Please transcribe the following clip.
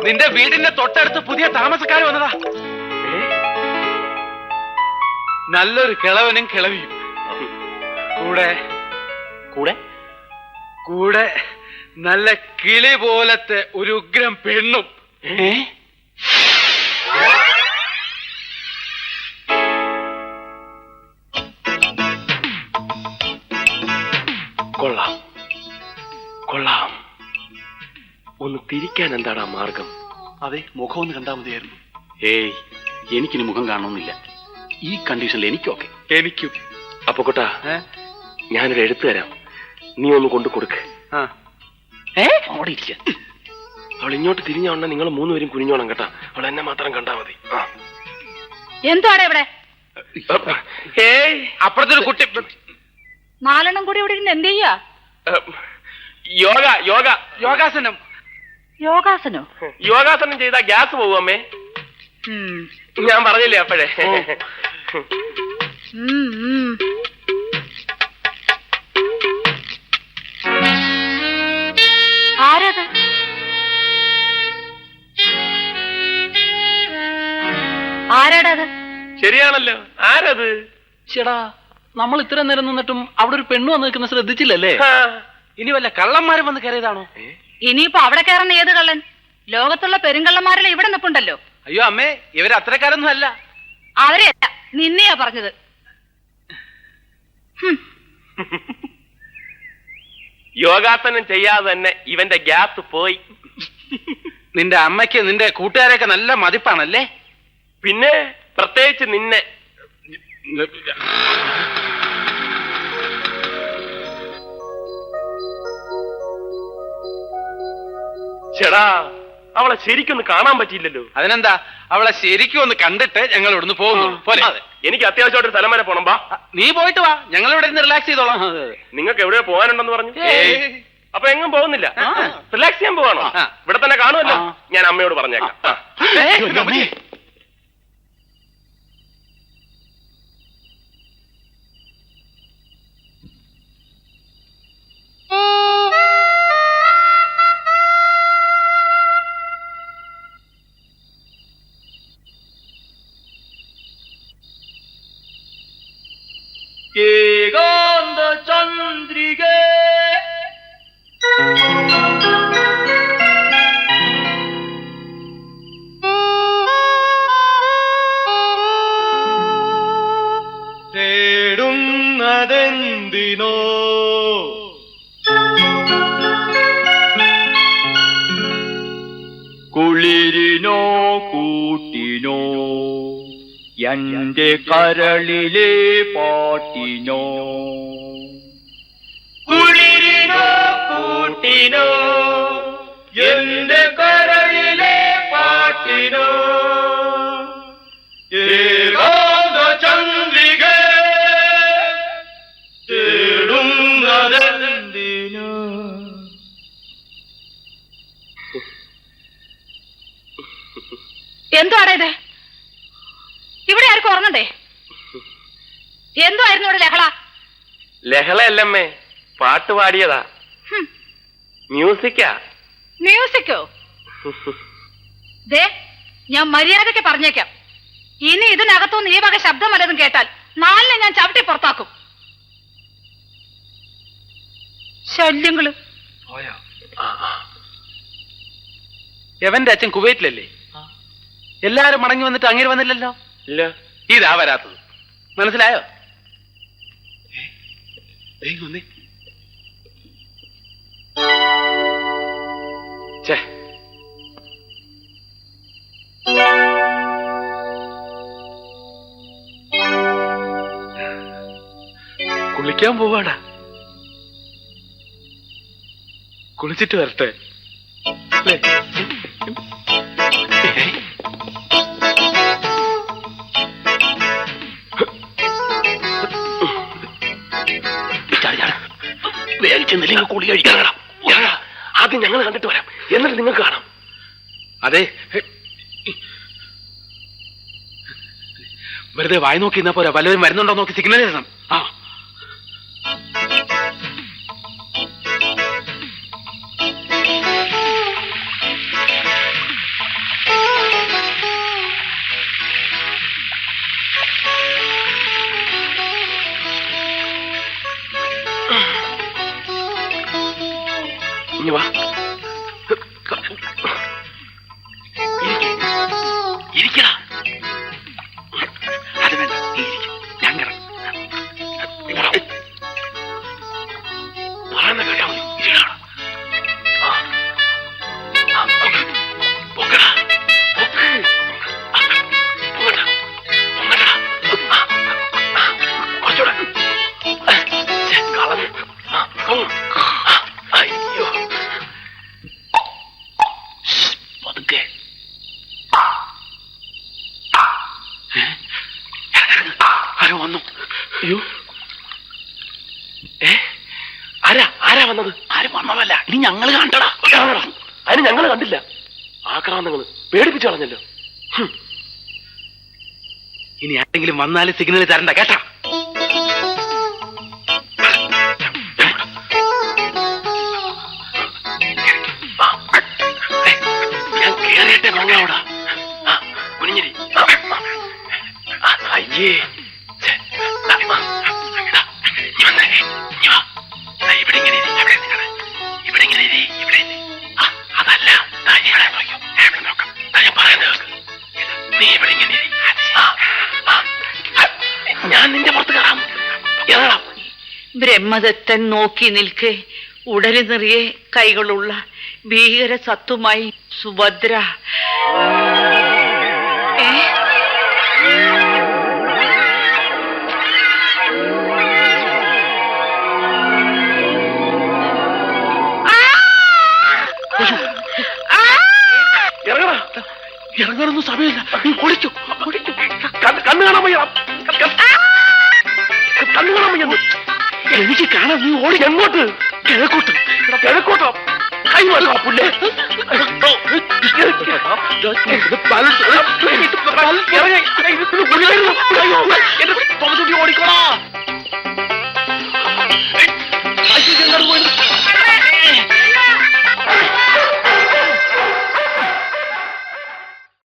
നിന്റെ വീടിന്റെ തൊട്ടടുത്ത് പുതിയ താമസക്കാർ വന്നതാ. നല്ലൊരു കിളവനും കിളവിയും കൂടെ കൂടെ കൂടെ നല്ല കിളി പോലത്തെ ഒരു ഉഗ്രം പെണ്ണും. കൊള്ളാം കൊള്ളാം. ഒന്ന് തിരിക്കാൻ എന്താടാ മാർഗം? അതെ, മുഖം ഒന്ന് കണ്ടാൽ മതിയായിരുന്നു. ഏയ്, എനിക്കിനി മുഖം കാണണമെന്നില്ല. ഈ കണ്ടീഷനിൽ എനിക്കൊക്കെ. എനിക്കും. അപ്പൊ കൊട്ടാ, ഞാനൊരു എഴുത്ത് തരാം, നീ ഒന്ന് കൊണ്ടു കൊടുക്ക്. അവിടെ ഇരിക്ക. അവൾ ഇങ്ങോട്ട് തിരിഞ്ഞോണ്ട നിങ്ങൾ മൂന്നുപേരും കുനിഞ്ഞോണം കേട്ടാ. അവൾ എന്നെ മാത്രം കണ്ടാ മതി. എന്താണ് ഇവിടെ? ഏയ്, അപ്പുറത്തൊരു കുട്ടി. നാലെണ്ണം കൂടി ഇവിടെ ഇരുന്ന് എന്ത് ചെയ്യാ? യോഗ യോഗ യോഗാസനം. യോഗാസനോ? യോഗാസനം ചെയ്താ ഗ്യാസ് പോകും അമ്മേ. ഞാൻ പറഞ്ഞില്ലേ അപ്പോഴേ. ആരത്? ആരാടത്? ശരിയാണല്ലോ, ആരത്? ചേടാ, നമ്മൾ ഇത്ര നേരം നിന്നിട്ടും അവിടെ ഒരു പെണ്ണു വന്ന് നിൽക്കുന്ന ശ്രദ്ധിച്ചില്ലല്ലേ? ഇനി വല്ല കള്ളന്മാരും വന്ന് കയറിയതാണോ? ഇനിയിപ്പോ അവിടെ കയറുന്ന ഏത് കള്ളൻ? ലോകത്തുള്ള പെരുങ്കള്ളന്മാരെല്ലാം ഇവിടെ നിപ്പുണ്ടല്ലോ. അയ്യോ അമ്മേ, ഇവര് അത്രക്കാരൊന്നും അല്ല. അവരെയല്ല, നിന്നെയാ പറഞ്ഞത്. യോഗാസനം ചെയ്യാതെ തന്നെ ഇവന്റെ ഗ്യാസ് പോയി. നിന്റെ അമ്മയ്ക്ക് നിന്റെ കൂട്ടുകാരെയൊക്കെ നല്ല മതിപ്പാണല്ലേ? പിന്നെ പ്രത്യേകിച്ച് നിന്നെ. ചേടാ, അവളെ ശരിക്കൊന്ന് കാണാൻ പറ്റിയില്ലല്ലോ. അതിനെന്താ, അവളെ ശരിക്കും ഒന്ന് കണ്ടിട്ട് ഞങ്ങൾ ഇവിടുന്ന് പോകുന്നു. എനിക്ക് അത്യാവശ്യമായിട്ട് സ്ഥലം വരെ പോണം. വാ, നീ പോയിട്ട് വാ, ഞങ്ങൾ ഇവിടെ നിന്ന് റിലാക്സ് ചെയ്തോളാം. നിങ്ങൾക്ക് എവിടെ പോകാനുണ്ടെന്ന് പറഞ്ഞു? അപ്പൊ എങ്ങും പോകുന്നില്ല, റിലാക്സ് ചെയ്യാൻ പോവാണോ? ഇവിടെ തന്നെ കാണുമല്ലോ. ഞാൻ അമ്മയോട് പറഞ്ഞേക്കാം. ഏകാന്ത ചന്ദ്രിക തേടുന്നതെന്തിനോ കുളിരിനോ കൂട്ടിനോ എന്റെ കരളിലെ പാട്ടിനോ? കുളിരിനോ കൂട്ടിനോ എന്റെ കരളിലെ പാട്ടിനോ? ഏകാന്ത ചന്ദ്രിക തേടുന്നതെന്തിനോ? എന്തുവാടാ ഇത്? ഇവിടെ ആർക്കും ഉറങ്ങണ്ടേ? എന്തുവായിരുന്നു ഇവിടെ ലഹള? ലഹളയല്ലമ്മേ, പാട്ട് പാടിയതാ. മ്യൂസിക്കാ. മ്യൂസിക്കോ? ദേ, ഞാൻ മര്യാദയ്ക്ക് പറഞ്ഞേക്കാം, ഇനി ഇതിനകത്തുനിന്ന് ഈ വക ശബ്ദം വല്ലതും കേട്ടാൽ നാലിനെ ഞാൻ ചവിട്ടി പുറത്താക്കും. ശല്യങ്ങള്. എവന്റെ അച്ഛൻ കുവൈറ്റിലല്ലേ? എല്ലാരും മടങ്ങി വന്നിട്ട് അങ്ങേര് വന്നില്ലല്ലോ. ഇല്ല. ഇതാ വരാത്തത്, മനസ്സിലായോ? കുളിക്കാൻ പോവാടാ. കുളിച്ചിട്ട് വരട്ടെ. വേഗിച്ചെന്നില്ലെങ്കിൽ കുളി കഴിക്കാൻ ആദ്യം ഞങ്ങൾ കണ്ടിട്ട് വരാം, എന്നിട്ട് നിങ്ങൾക്ക് കാണാം. അതെ, വെറുതെ വായി നോക്കി എന്നാ പോരാ, വല്ലവരും വരുന്നുണ്ടോ നോക്കി സിഗ്നൽ ചെയ്യണം. ആ, ഇനി വാ. ഇരിക്കടാ. അത് വേണ്ട, നീ ഇരിക്കും, ഞാൻ കിടക്കും. പറയുന്ന കേട്ടാ മതി. ഇരിക്കടാ. പൊക്കടാ. പൊക്ക്. പൊങ്ങടാ. പൊങ്ങടാ. കുറച്ചുകൂടെ. കളഞ്ഞു. അയ്യോ. പതുക്കെ. ആരോ വന്നു. അയ്യോ. ആരാ വന്നത്? ആരും വന്നതല്ല, ഇനി ഞങ്ങള് കണ്ടടാ. അതിന് ഞങ്ങൾ കണ്ടില്ല. ആക്രാന്തങ്ങള് പേടിപ്പിച്ചു കളഞ്ഞല്ലോ. ഇനി ആരെങ്കിലും വന്നാലും സിഗ്നൽ തരണ്ട, കേട്ടാ? ഞാൻ കേറിയട്ടെ മങ്ങാവടാ. കുനിഞ്ഞിരി. അയ്യേ. ഇവിടെ ഇങ്ങനെ ഇവിടെ ഇങ്ങനെ ഇവിടെ അതല്ല. നോക്കാം. ഞാൻ പറയുന്നത് നീ ഇവിടെ ഇങ്ങനെ ഞാൻ നിന്റെ പുറത്ത് കയറാം. ഇറങ്ങാം. ബ്രഹ്മദത്തൻ നോക്കി നിൽക്കെ ഉടല് നിറയെ കൈകളുള്ള ഭീകര സത്തുമായി സുഭദ്ര. ഇറങ്ങാനൊന്നും സമയമില്ല. ഓടിച്ചു. കണ്ണു കാണാൻ വയ്യ. കണ്ണു കാണാൻ വയ്യ. എനിക്ക് കാണാൻ. നീ ഓടി എങ്ങോട്ട്? കിഴക്കോട്ട്. കിഴക്കോട്ടോ? കൈ മാറുക പുല്ലേ. എന്റെ